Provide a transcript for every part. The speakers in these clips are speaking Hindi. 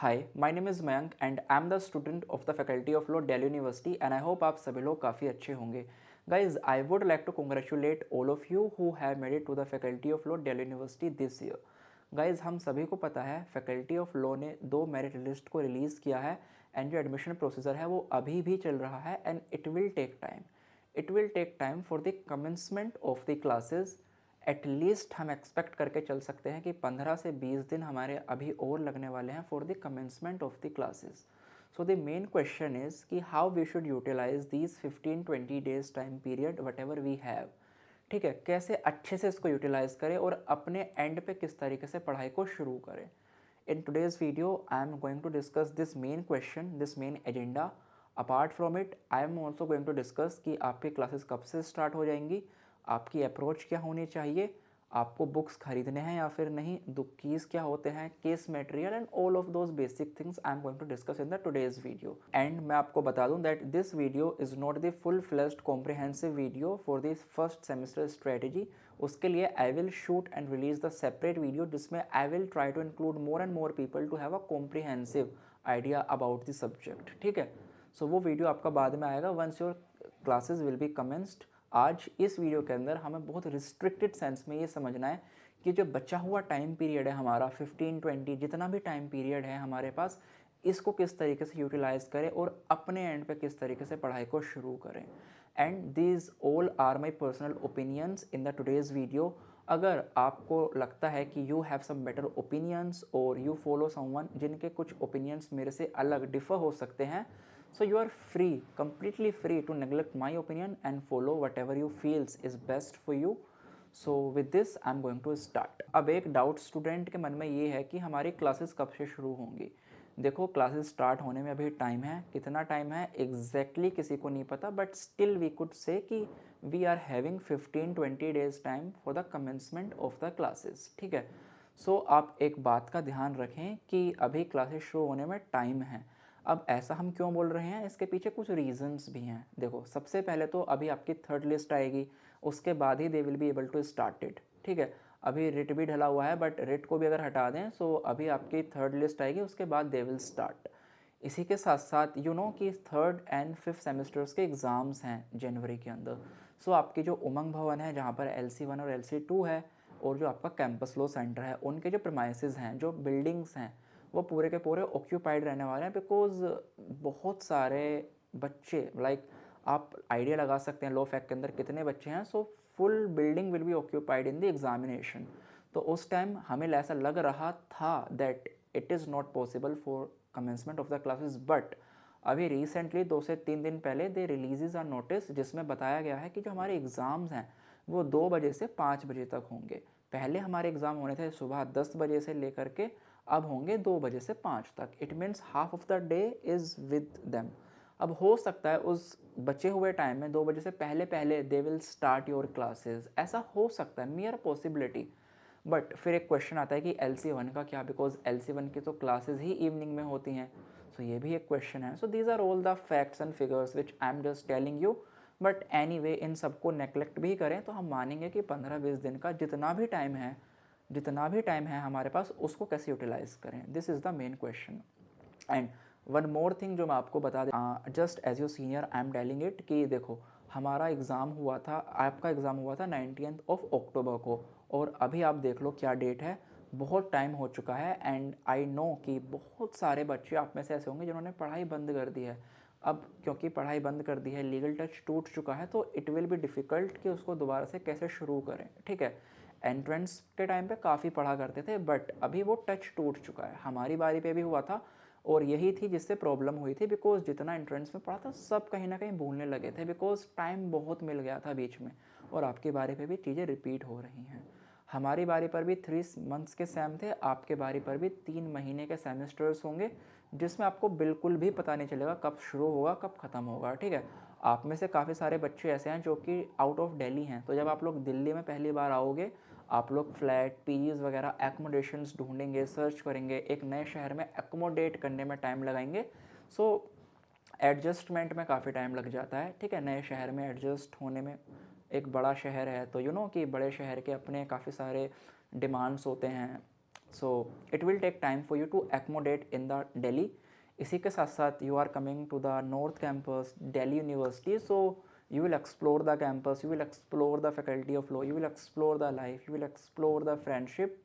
Hi, my name is Mayank and I am the student of the faculty of law Delhi University and I hope आप सभी लोग काफ़ी अच्छे होंगे। Guys I would like to congratulate all of you who have made it to the faculty of law Delhi University this year. Guys हम सभी को पता है फैकल्टी ऑफ लॉ ने 2 मेरिट लिस्ट को रिलीज़ किया है एंड जो एडमिशन प्रोसीजर है वो अभी भी चल रहा है and it will take time. It will take time for the commencement of the classes. At least हम एक्सपेक्ट करके चल सकते हैं कि 15 से 20 दिन हमारे अभी और लगने वाले हैं for the commencement of the classes. So the main question is कि how we should utilize these 15-20 days time period whatever we have. ठीक है, कैसे अच्छे से इसको यूटिलाइज करें और अपने एंड पे किस तरीके से पढ़ाई को शुरू करें। In today's video I am going to discuss this main question, this main agenda. Apart from it I am also going to discuss कि आपकी क्लासेस कब से स्टार्ट हो जाएंगी, आपकी अप्रोच क्या होनी चाहिए, आपको बुक्स खरीदने हैं या फिर नहीं, कीज़ क्या होते हैं, case material and all of those basic things I am going to discuss in the today's video. And मैं आपको बता दूं that this video is not the full fledged comprehensive video for this first semester strategy. उसके लिए I will shoot and release the separate video जिसमें I will try to include more and more people to have a comprehensive idea about the subject. ठीक है, सो वो वीडियो आपका बाद में आएगा once your classes will be commenced. आज इस वीडियो के अंदर हमें बहुत रिस्ट्रिक्टेड सेंस में ये समझना है कि जो बचा हुआ टाइम पीरियड है हमारा 15-20 जितना भी टाइम पीरियड है हमारे पास, इसको किस तरीके से यूटिलाइज करें और अपने एंड पे किस तरीके से पढ़ाई को शुरू करें। And these all are my personal opinions in the today's video. अगर आपको लगता है कि you have some better opinions और यू फॉलो समवन जिनके कुछ ओपिनियंस मेरे से अलग डिफर हो सकते हैं, so you are free, completely free to neglect my opinion and follow whatever you feels is best for you. So with this I'm going to start. अब एक डाउट स्टूडेंट के मन में ये है कि हमारी क्लासेस कब से शुरू होंगी। देखो, क्लासेस स्टार्ट होने में अभी टाइम है, कितना टाइम है एग्जैक्टली किसी को नहीं पता, but still we could say कि we are having 15-20 days time for the commencement of the classes. ठीक है, सो आप एक बात का ध्यान रखें कि अभी क्लासेस शुरू होने में टाइम है। अब ऐसा हम क्यों बोल रहे हैं, इसके पीछे कुछ रीजंस भी हैं। देखो, सबसे पहले तो अभी आपकी थर्ड लिस्ट आएगी, उसके बाद ही they will be able to start it. ठीक है, अभी रिट भी ढला हुआ है बट रिट को भी अगर हटा दें सो अभी आपकी थर्ड लिस्ट आएगी, उसके बाद दे विल स्टार्ट। इसी के साथ साथ यू नो कि थर्ड एंड फिफ्थ सेमेस्टर्स के एग्ज़ाम्स हैं जनवरी के अंदर। सो आपकी जो उमंग भवन है जहाँ पर LC1 और LC2 है और जो आपका कैंपस लॉ सेंटर है, उनके जो प्रमाइसेस हैं, जो बिल्डिंग्स हैं, वो पूरे के पूरे ऑक्यूपाइड रहने वाले हैं। बिकॉज बहुत सारे बच्चे आप आइडिया लगा सकते हैं लो फैक्ट के अंदर कितने बच्चे हैं। So full building will be occupied in the examination. तो उस टाइम हमें ऐसा लग रहा था that it is not possible for commencement of the classes, but अभी रिसेंटली 2 से 3 दिन पहले दे रिलीजेज आर नोटिस जिसमें बताया गया है कि जो हमारे एग्ज़ाम्स हैं वो 2 बजे से 5 बजे तक होंगे। पहले हमारे एग्ज़ाम होने थे सुबह 10 बजे से लेकर के, अब होंगे 2 बजे से 5 तक। It means half of the day is with them. अब हो सकता है उस बचे हुए टाइम में 2 बजे से पहले पहले they will start your classes, ऐसा हो सकता है, मियर पॉसिबिलिटी। बट फिर एक क्वेश्चन आता है कि LC1 का क्या, बिकॉज LC1 की तो क्लासेस ही इवनिंग में होती हैं। सो ये भी एक क्वेश्चन है। So these are all the facts and figures which I am just telling you. But anyway, इन सबको नेगलेक्ट भी करें तो हम मानेंगे कि 15-20 दिन का जितना भी टाइम है हमारे पास, उसको कैसे यूटिलाइज करें, this is the main question. And one more thing जो मैं आपको बता दें, just as you senior I am telling it कि देखो, हमारा एग्ज़ाम हुआ था, आपका एग्ज़ाम हुआ था 19 अक्टूबर को, और अभी आप देख लो क्या डेट है, बहुत टाइम हो चुका है। एंड आई नो कि बहुत सारे बच्चे आप में से ऐसे होंगे जिन्होंने पढ़ाई बंद कर दी है। अब क्योंकि पढ़ाई बंद कर दी है, लीगल टच टूट चुका है, तो इट विल बी डिफ़िकल्ट कि उसको दोबारा से कैसे शुरू करें। ठीक है, एंट्रेंस के टाइम पे काफ़ी पढ़ा करते थे बट अभी वो टच टूट चुका है। हमारी बारी पे भी हुआ था और यही थी जिससे प्रॉब्लम हुई थी, बिकॉज जितना एंट्रेंस में पढ़ा था सब कहीं ना कहीं भूलने लगे थे, बिकॉज टाइम बहुत मिल गया था बीच में। और आपकी बारी पे भी चीज़ें रिपीट हो रही हैं। हमारी बारी पर भी 3 मंथ्स के सेम थे, आपके बारी पर भी 3 महीने के सेमेस्टर्स होंगे, जिसमें आपको बिल्कुल भी पता नहीं चलेगा कब शुरू होगा कब ख़त्म होगा। ठीक है, आप में से काफ़ी सारे बच्चे ऐसे हैं जो कि आउट ऑफ दिल्ली हैं, तो जब आप लोग दिल्ली में पहली बार आओगे, आप लोग फ्लैट पीजीज़ वगैरह एकोमोडेशंस ढूंढेंगे, सर्च करेंगे, एक नए शहर में एकोमोडेट करने में टाइम लगाएंगे। सो एडजस्टमेंट में काफ़ी टाइम लग जाता है। ठीक है, नए शहर में एडजस्ट होने में, एक बड़ा शहर है तो यू नो कि बड़े शहर के अपने काफ़ी सारे डिमांड्स होते हैं, so it will take time for you to accommodate in the Delhi. इसी के साथ साथ you are coming to the north campus Delhi University. So you will explore the campus, you will explore the faculty of law, you will explore the life, you will explore the friendship,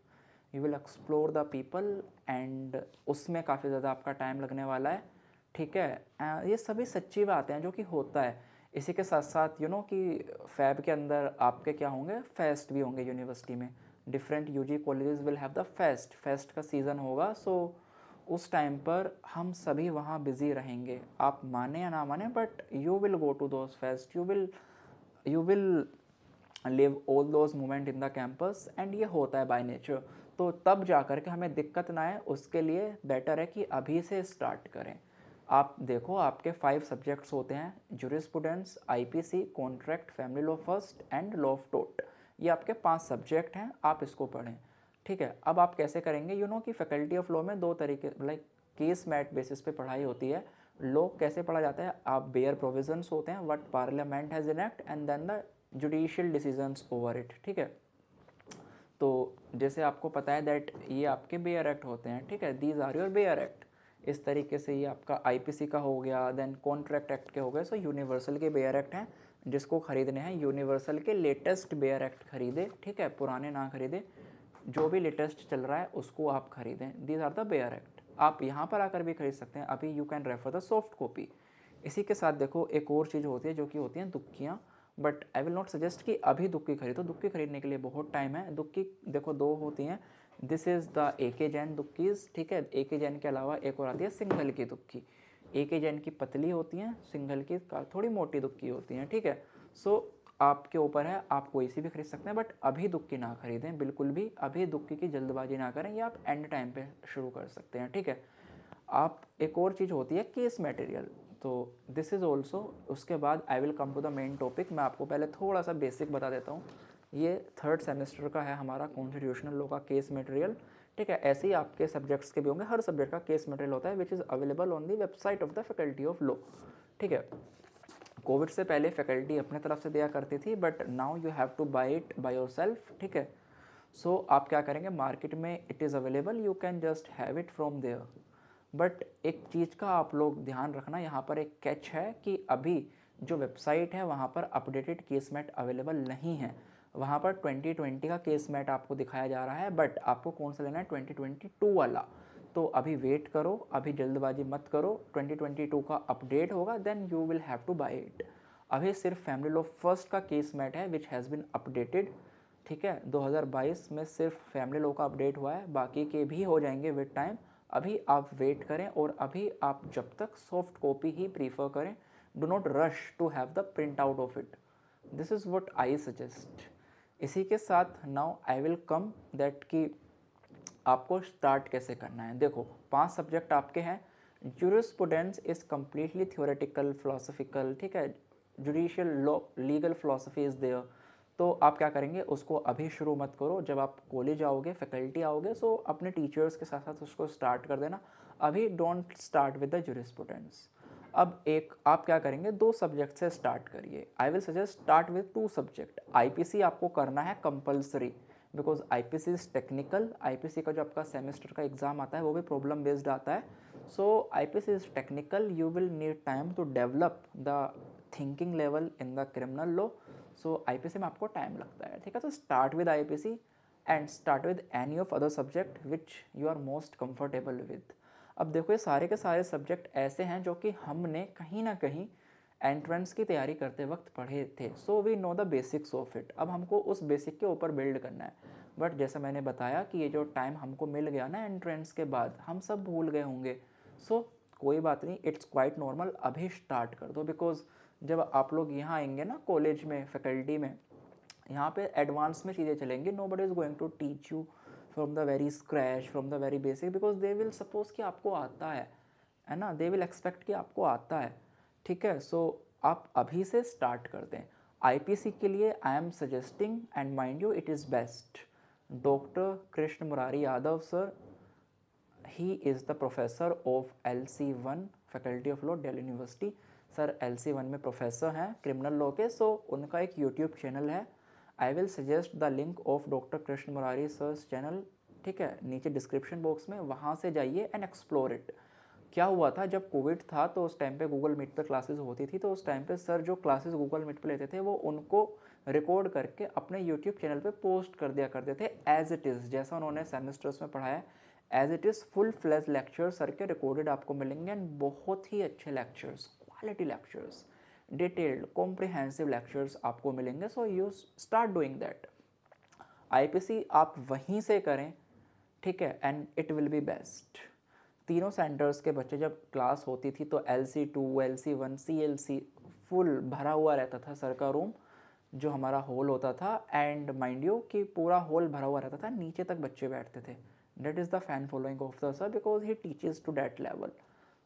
you will explore the people, and उसमें काफ़ी ज़्यादा आपका टाइम लगने वाला है. ठीक है, ये सभी सच्ची बातें हैं जो कि होता है. इसी के साथ साथ कि फैब के अंदर आपके क्या होंगे, फेस्ट भी होंगे यूनिवर्सिटी में. Different UG colleges will have the fest का सीज़न होगा. सो उस टाइम पर हम सभी वहाँ बिज़ी रहेंगे, आप माने या ना माने, but you will go to those fest, you will live all those moment in the campus. And ये होता है बाय नेचर. तो तब जा कर के हमें दिक्कत ना आए, उसके लिए बेटर है कि अभी से स्टार्ट करें. आप देखो, आपके 5 सब्जेक्ट्स होते हैं: jurisprudence, IPC, contract, family law first and law of tort. ये आपके 5 सब्जेक्ट हैं, आप इसको पढ़ें. ठीक है, अब आप कैसे करेंगे, कि फैकल्टी ऑफ लॉ में 2 तरीके, लाइक केस मैट बेसिस पे पढ़ाई होती है. लॉ कैसे पढ़ा जाता है, आप बेयर प्रोविजंस होते हैं what parliament has enact and then the judicial decisions over it. ठीक है, तो जैसे आपको पता है दैट ये आपके बेयर एक्ट होते हैं. ठीक है, these are your bare act. इस तरीके से ये आपका आईपीसी का हो गया, देन कॉन्ट्रैक्ट एक्ट के हो गए. सो यूनिवर्सल के बेयर एक्ट हैं, जिसको खरीदने हैं यूनिवर्सल के लेटेस्ट बेयर एक्ट खरीदे. ठीक है, पुराने ना खरीदे, जो भी लेटेस्ट चल रहा है उसको आप खरीदें. These are the bare act. आप यहाँ पर आकर भी खरीद सकते हैं. अभी you can refer the soft copy. इसी के साथ देखो, एक और चीज़ होती है जो कि होती हैं दुक्कियाँ. But I will not suggest कि अभी दुक्की खरीदो. दुक्की खरीदने के लिए बहुत टाइम है. दुक्की देखो 2 होती हैं. This is the AK Jain दुक्कीज़. ठीक है, AK जैन के अलावा एक और आती है सिंघल की दुक्की. AK जैन की पतली होती हैं, सिंघल की थोड़ी मोटी दुक्की होती हैं. ठीक है, सो आपके ऊपर है, आप कोई सी भी खरीद सकते हैं, बट अभी दुक्की ना खरीदें बिल्कुल भी. अभी दुक्की की जल्दबाजी ना करें, या आप एंड टाइम पे शुरू कर सकते हैं. ठीक है, आप एक और चीज़ होती है केस मटेरियल. तो दिस इज़ ऑल्सो, उसके बाद I will come to the main topic. मैं आपको पहले थोड़ा सा बेसिक बता देता हूँ. ये 3rd सेमेस्टर का है हमारा कॉन्स्टिट्यूशनल लॉ का केस मटेरियल. ठीक है, ऐसे ही आपके सब्जेक्ट्स के भी होंगे. हर सब्जेक्ट का केस मटेरियल होता है which is available on the website of the faculty of law. ठीक है, कोविड से पहले फैकल्टी अपने तरफ से दिया करती थी, but now you have to buy it by yourself. ठीक है, सो आप क्या करेंगे, मार्केट में it is available, you can just have it from there. But एक चीज़ का आप लोग ध्यान रखना, यहाँ पर एक कैच है कि अभी जो वेबसाइट है वहाँ पर अपडेटेड केस मैट अवेलेबल नहीं है. वहाँ पर 2020 का केस मैट आपको दिखाया जा रहा है, बट आपको कौन सा लेना है, 2022 वाला. तो अभी वेट करो, अभी जल्दबाजी मत करो. 2022 का अपडेट होगा, then you will have to buy it. अभी सिर्फ फैमिली लॉ फर्स्ट का केस मैट है विच हैज़ बिन अपडेटेड. ठीक है, 2022 में सिर्फ फैमिली लॉ का अपडेट हुआ है, बाकी के भी हो जाएंगे विद टाइम. अभी आप वेट करें, और अभी आप जब तक सॉफ्ट कॉपी ही प्रीफर करें. Do not rush to have the print out of it. This is what I suggest. इसी के साथ now I will come that कि आपको स्टार्ट कैसे करना है. देखो, 5 सब्जेक्ट आपके हैं. Jurisprudence is completely theoretical, philosophical. ठीक है, judicial law, legal philosophy is there. तो आप क्या करेंगे, उसको अभी शुरू मत करो. जब आप कॉलेज आओगे, फैकल्टी आओगे, सो अपने टीचर्स के साथ साथ उसको स्टार्ट कर देना. अभी don't start with the jurisprudence. अब एक आप क्या करेंगे, 2 सब्जेक्ट से स्टार्ट करिए. आई will suggest start with 2 subject. IPC आपको करना है compulsory, because IPC is technical. IPC का जो आपका सेमेस्टर का एग्ज़ाम आता है वो भी प्रॉब्लम बेस्ड आता है. So IPC is technical, you will need time to develop the thinking level in the criminal law. So IPC में आपको टाइम लगता है. ठीक है, तो start with IPC and start with any of other subject which you are most comfortable with. अब देखो, ये सारे के सारे सब्जेक्ट ऐसे हैं जो कि हमने कहीं ना कहीं एंट्रेंस की तैयारी करते वक्त पढ़े थे. So we know the basics of it. अब हमको उस बेसिक के ऊपर बिल्ड करना है. बट जैसा मैंने बताया कि ये जो टाइम हमको मिल गया ना एंट्रेंस के बाद, हम सब भूल गए होंगे. सो कोई बात नहीं, इट्स क्वाइट नॉर्मल. अभी स्टार्ट कर दो, बिकॉज जब आप लोग यहाँ आएंगे ना कॉलेज में, फैकल्टी में, यहाँ पे एडवांस में चीज़ें चलेंगी. Nobody is going to teach you from the very scratch, from the very basic, because they will suppose कि आपको आता है ना. दे विल एक्सपेक्ट कि आपको आता है. ठीक है, सो आप अभी से स्टार्ट कर दें. आईपीसी के लिए I am suggesting, and mind you it is best, doctor Krishna Murari Yadav sir. He is the professor of LC1 faculty of law, Delhi university. Sir LC1 में प्रोफेसर हैं क्रिमिनल लॉ के. सो उनका एक यूट्यूब चैनल है. I will suggest the link of doctor Krishna Murari sir's channel ठीक है, नीचे डिस्क्रिप्शन बॉक्स में, वहाँ से जाइए एंड एक्सप्लोर इट। क्या हुआ था जब कोविड था तो उस टाइम पे गूगल मीट पे क्लासेस होती थी, तो उस टाइम पे सर जो क्लासेस गूगल मीट पे लेते थे वो उनको रिकॉर्ड करके अपने यूट्यूब चैनल पे पोस्ट कर दिया करते थे एज इट इज़, जैसा उन्होंने सेमेस्टर्स में पढ़ाया as it is. Full fledged lecture sir के रिकॉर्डेड आपको मिलेंगे एंड बहुत ही अच्छे lectures, quality lectures, detailed comprehensive lectures आपको मिलेंगे। So you start doing that. IPC आप वहीं से करें, ठीक है, and it will be best. तीनों सेंटर्स के बच्चे जब क्लास होती थी तो LC2 LC1 CLC फुल भरा हुआ रहता था सर का रूम, जो हमारा हॉल होता था, एंड माइंड यू कि पूरा हॉल भरा हुआ रहता था, नीचे तक बच्चे बैठते थे। That is the fan following of the sir because he teaches to that level.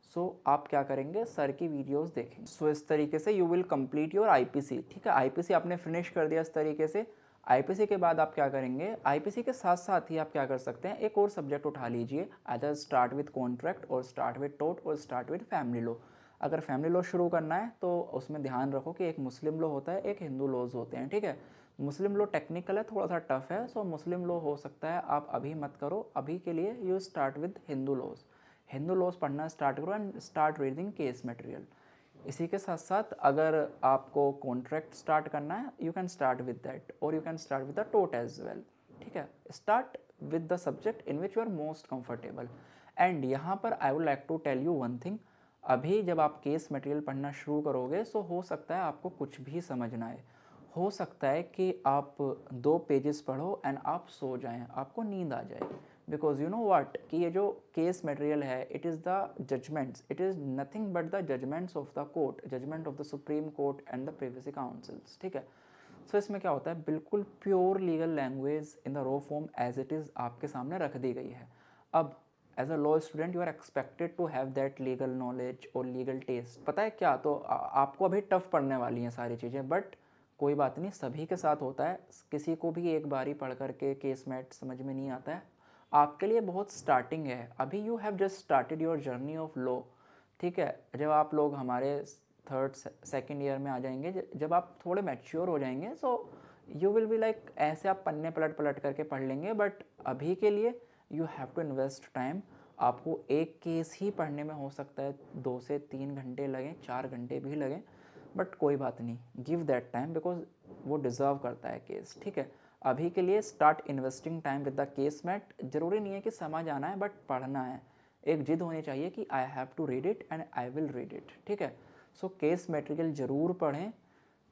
So आप क्या करेंगे, सर की वीडियोस देखेंगे। सो इस तरीके से you will complete your IPC. ठीक है, आईपीसी आपने फिनिश कर दिया इस तरीके से। आईपीसी के बाद आप क्या करेंगे, आईपीसी के साथ साथ ही आप क्या कर सकते हैं, एक और सब्जेक्ट उठा लीजिए, अदर स्टार्ट विद कॉन्ट्रैक्ट और स्टार्ट विद टोट और स्टार्ट विद फैमिली लॉ। अगर फैमिली लॉ शुरू करना है तो उसमें ध्यान रखो कि एक मुस्लिम लॉ होता है, एक हिंदू लॉज होते हैं। ठीक है, मुस्लिम लॉ टेक्निकल है, थोड़ा सा टफ है, सो मुस्लिम लॉ हो सकता है आप अभी मत करो, अभी के लिए you start with Hindu laws. Hindu laws पढ़ना स्टार्ट करो and start reading case material. इसी के साथ साथ अगर आपको कॉन्ट्रैक्ट स्टार्ट करना है, you can start with that और you can start with the टोट एज वेल। ठीक है, start with the subject in which you are most comfortable. And यहाँ पर I would like to tell you one thing, अभी जब आप केस मटेरियल पढ़ना शुरू करोगे सो हो सकता है आपको कुछ भी समझ ना आए, हो सकता है कि आप 2 पेजेस पढ़ो एंड आप सो जाएं, आपको नींद आ जाए। बिकॉज यू नो वाट कि ये जो केस मटेरियल है, it is the judgments, it is nothing but the judgments of the court, judgment of the supreme court and the privacy councils. ठीक है, सो इसमें क्या होता है, बिल्कुल pure legal language in the raw form as it is आपके सामने रख दी गई है। अब as a law student you are expected to have that legal knowledge और लीगल टेस्ट। पता है क्या, तो आपको अभी टफ पढ़ने वाली हैं सारी चीज़ें, बट कोई बात नहीं, सभी के साथ होता है, किसी को भी एक बारी पढ़ करके केस मैट समझ में नहीं आता है। आपके लिए बहुत स्टार्टिंग है, अभी you have just started your journey of law. ठीक है, जब आप लोग हमारे थर्ड सेकेंड ईयर में आ जाएंगे, जब आप थोड़े मैच्योर हो जाएंगे, so you will be like ऐसे आप पन्ने पलट पलट करके पढ़ लेंगे, बट अभी के लिए you have to invest time. आपको एक केस ही पढ़ने में हो सकता है 2 से 3 घंटे लगें, 4 घंटे भी लगें, बट कोई बात नहीं, गिव दैट टाइम बिकॉज वो डिज़र्व करता है केस। ठीक है, अभी के लिए start investing time with the case mat. ज़रूरी नहीं है कि समझ आना है, बट पढ़ना है, एक जिद होनी चाहिए कि I have to read it and I will read it. ठीक है, सो केस मटेरियल ज़रूर पढ़ें,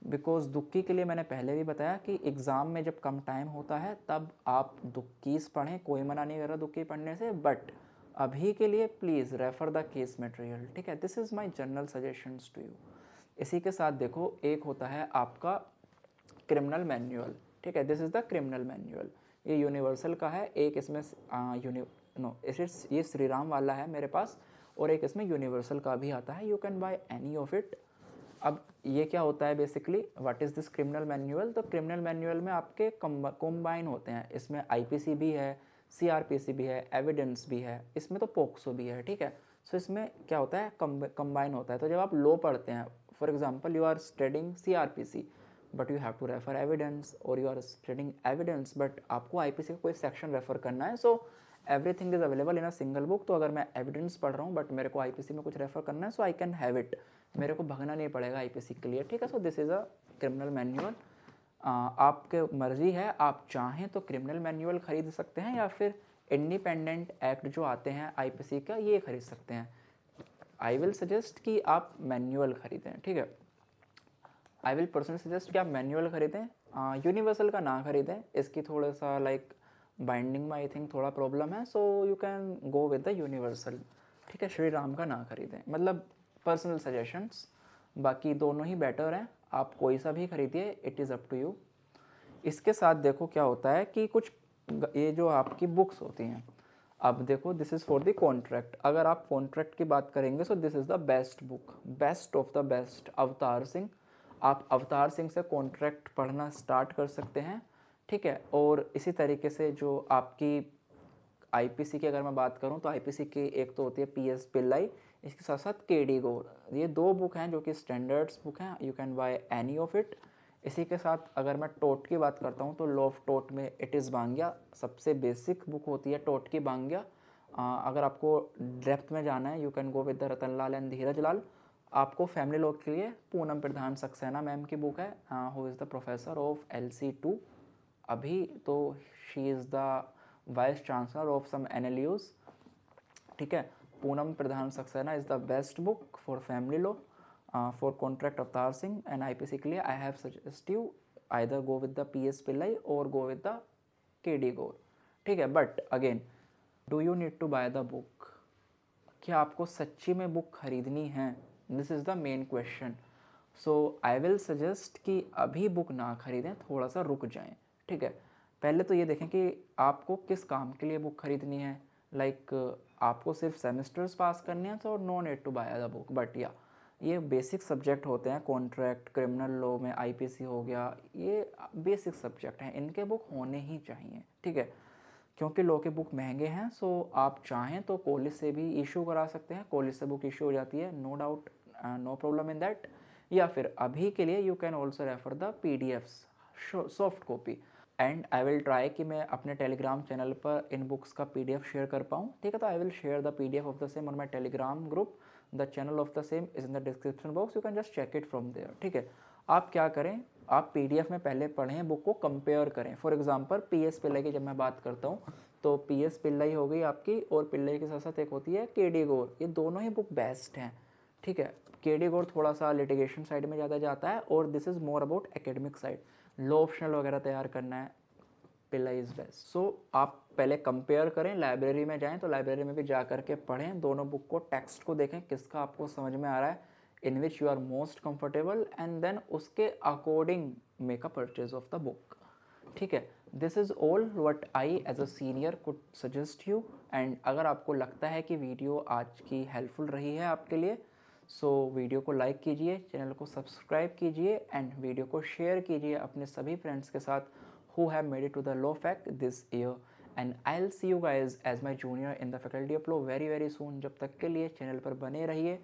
बिकॉज दुक्की के लिए मैंने पहले भी बताया कि एग्ज़ाम में जब कम टाइम होता है तब आप दुक्कीस पढ़ें, कोई मना नहीं कर रहा दुक्की पढ़ने से, बट अभी के लिए please refer the case material. ठीक है, this is my general suggestions to you. इसी के साथ देखो, एक होता है आपका क्रिमिनल मैनुअल। ठीक है, this is the criminal manual, ये यूनिवर्सल का है, एक इसमें ये श्री राम वाला है मेरे पास, और एक इसमें यूनिवर्सल का भी आता है, you can by any of it. अब ये क्या होता है basically, what is this criminal manual, तो क्रिमिनल मैनुअल में आपके कंबाइन होते हैं, इसमें आईपीसी भी है, सीआरपीसी भी है, एविडेंस भी है, इसमें तो पोक्सो भी है। ठीक है, सो इसमें क्या होता है, कंबाइन होता है। तो जब आप लॉ पढ़ते हैं, for example you are studying CrPC but you have to refer evidence, और you are studying evidence but आपको आईपीसी का कोई सेक्शन रेफर करना है, so everything is available in a single book. तो अगर मैं एविडेंस पढ़ रहा हूँ बट मेरे को आईपीसी में कुछ रेफर करना है, सो आई कैन हैव इट, मेरे को भगना नहीं पड़ेगा आईपीसी के लिए। ठीक है, so this is a criminal manual. आपके मर्जी है, आप चाहें तो क्रिमिनल मैनुअल खरीद सकते हैं या फिर इंडिपेंडेंट एक्ट जो आते हैं आईपीसी का, ये खरीद सकते हैं। आई विल सजेस्ट कि आप मैनुअल खरीदें। ठीक है, आई विल पर्सनली सजेस्ट कि आप मैनुअल खरीदें, यूनिवर्सल का ना खरीदें, इसकी थोड़ा सा लाइक बाइंडिंग में आई थिंक थोड़ा प्रॉब्लम है, so you can go with the universal. ठीक है, श्री राम का ना खरीदें, मतलब पर्सनल सजेशंस, बाकी दोनों ही बेटर हैं, आप कोई सा भी खरीदिए, it is up to you. इसके साथ देखो क्या होता है कि कुछ ये जो आपकी बुक्स होती हैं, अब देखो this is for the contract. अगर आप कॉन्ट्रैक्ट की बात करेंगे so this is the best book, best of the best, Avtar Singh. आप अवतार सिंह से कॉन्ट्रैक्ट पढ़ना स्टार्ट कर सकते हैं। ठीक है, और इसी तरीके से जो आपकी आईपीसी की अगर मैं बात करूं तो आईपीसी की एक तो होती है पीएस पिल्लाई, इसके साथ साथ केडी गौर, ये 2 बुक हैं जो कि स्टैंडर्ड्स बुक हैं, you can by any of it. इसी के साथ अगर मैं टोट की बात करता हूँ तो लॉ ऑफ टोट में इट इज़ बांग्या सबसे बेसिक बुक होती है टोट की बांग्या। अगर आपको डेप्थ में जाना है you can go with the Ratan Lal and Dheeraj Lal. आपको फैमिली लॉ के लिए पूनम प्रधान सक्सेना मैम की बुक है who is the professor of LC2 अभी, तो she is the vice chancellor of some NLUs। ठीक है, Poonam Pradhan Saxena is the best book for family law. For contract Avtar Singh and IPC के लिए I have suggest you either go with the PS Pillai और go with the KD Gaur. ठीक है, but again do you need to buy the book? क्या आपको सच्ची में बुक खरीदनी है? This is the main question. So I will suggest कि अभी बुक ना खरीदें, थोड़ा सा रुक जाएं। ठीक है, पहले तो ये देखें कि आपको किस काम के लिए बुक खरीदनी है। लाइक आपको सिर्फ सेमेस्टर्स पास करने हैं तो no need to buy the book, but या ये बेसिक सब्जेक्ट होते हैं, कॉन्ट्रैक्ट क्रिमिनल लॉ में IPC हो गया, ये बेसिक सब्जेक्ट हैं, इनके बुक होने ही चाहिए। ठीक है, क्योंकि लॉ के बुक महंगे हैं, सो आप चाहें तो कॉलेज से भी इशू करा सकते हैं, कॉलेज से बुक इशू हो जाती है, no doubt, no problem in that. या फिर अभी के लिए you can also refer the PDFs soft copy. And I will try कि मैं अपने टेलीग्राम चैनल पर इन बुक्स का PDF शेयर कर पाऊँ। ठीक है, तो I will share the PDF of the same on my Telegram group. The channel of the same is in the description box, you can just check it from there. ठीक है, आप क्या करें, आप PDF में पहले पढ़ें, बुक को कंपेयर करें। फॉर एग्जांपल PS पिल्लाई की जब मैं बात करता हूँ तो PS पिल्लाई हो गई आपकी, और पिल्लाई के साथ साथ एक होती है KD गौर, ये दोनों ही बुक बेस्ट हैं। ठीक है, KD गौर थोड़ा सा लिटिगेशन साइड में ज़्यादा जाता है और this is more about academic side, law optional वगैरह तैयार करना है, पिल्लाई इज़ बेस्ट। सो आप पहले कंपेयर करें, लाइब्रेरी में जाएं तो लाइब्रेरी में भी जा करके पढ़ें दोनों बुक को, टेक्स्ट को देखें किसका आपको समझ में आ रहा है, in which you are most comfortable, and then उसके according make a purchase of the book. ठीक है, this is all what I as a senior could suggest you. And अगर आपको लगता है कि वीडियो आज की हेल्पफुल रही है आपके लिए, सो वीडियो को लाइक कीजिए, चैनल को सब्सक्राइब कीजिए एंड वीडियो को शेयर कीजिए अपने सभी फ्रेंड्स के साथ who have made it to the law fac this year, and I'll see you guys as my junior in the faculty of law very soon। जब तक के लिए चैनल पर बने रहिए।